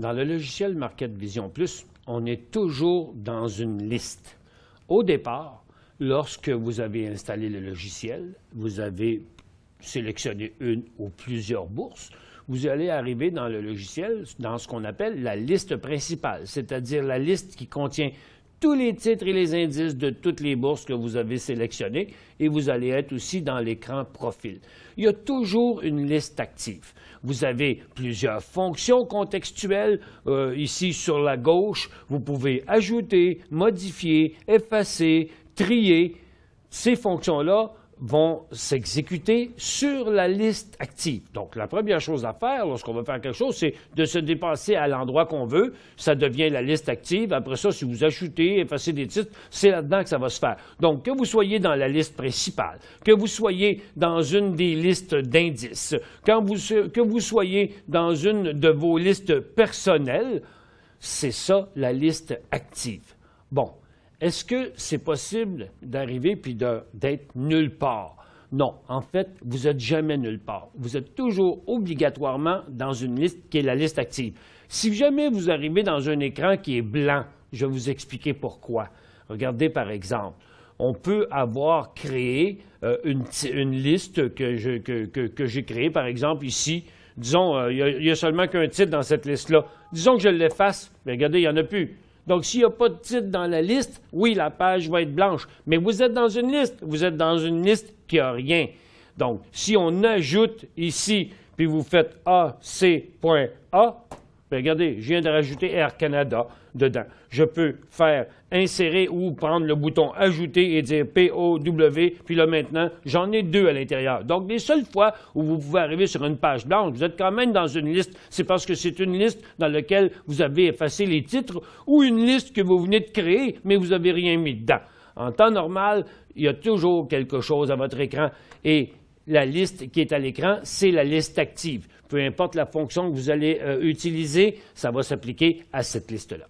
dans le logiciel Market Vision Plus, on est toujours dans une liste. Au départ, lorsque vous avez installé le logiciel, vous avez sélectionné une ou plusieurs bourses, vous allez arriver dans le logiciel dans ce qu'on appelle la liste principale, c'est-à-dire la liste qui contient tous les titres et les indices de toutes les bourses que vous avez sélectionnées et vous allez être aussi dans l'écran Profil. Il y a toujours une liste active. Vous avez plusieurs fonctions contextuelles. Ici, sur la gauche, vous pouvez ajouter, modifier, effacer, trier. Ces fonctions-là vont s'exécuter sur la liste active. Donc, la première chose à faire lorsqu'on va faire quelque chose, c'est de se déplacer à l'endroit qu'on veut. Ça devient la liste active. Après ça, si vous ajoutez, effacez des titres, c'est là-dedans que ça va se faire. Donc, que vous soyez dans la liste principale, que vous soyez dans une des listes d'indices, que vous soyez dans une de vos listes personnelles, c'est ça, la liste active. Bon. Est-ce que c'est possible d'arriver puis d'être nulle part? Non. En fait, vous n'êtes jamais nulle part. Vous êtes toujours obligatoirement dans une liste qui est la liste active. Si jamais vous arrivez dans un écran qui est blanc, je vais vous expliquer pourquoi. Regardez par exemple. On peut avoir créé une liste que j'ai créée, par exemple ici. Disons, il y a seulement qu'un titre dans cette liste-là. Disons que je l'efface, mais regardez, il n'y en a plus. Donc, s'il n'y a pas de titre dans la liste, oui, la page va être blanche. Mais vous êtes dans une liste. Vous êtes dans une liste qui n'a rien. Donc, si on ajoute ici, puis vous faites AC.A, bien, regardez, je viens de rajouter Air Canada dedans. Je peux faire insérer ou prendre le bouton Ajouter et dire POW, puis là maintenant, j'en ai deux à l'intérieur. Donc, les seules fois où vous pouvez arriver sur une page blanche, vous êtes quand même dans une liste, c'est parce que c'est une liste dans laquelle vous avez effacé les titres ou une liste que vous venez de créer, mais vous n'avez rien mis dedans. En temps normal, il y a toujours quelque chose à votre écran et la liste qui est à l'écran, c'est la liste active. Peu importe la fonction que vous allez utiliser, ça va s'appliquer à cette liste-là.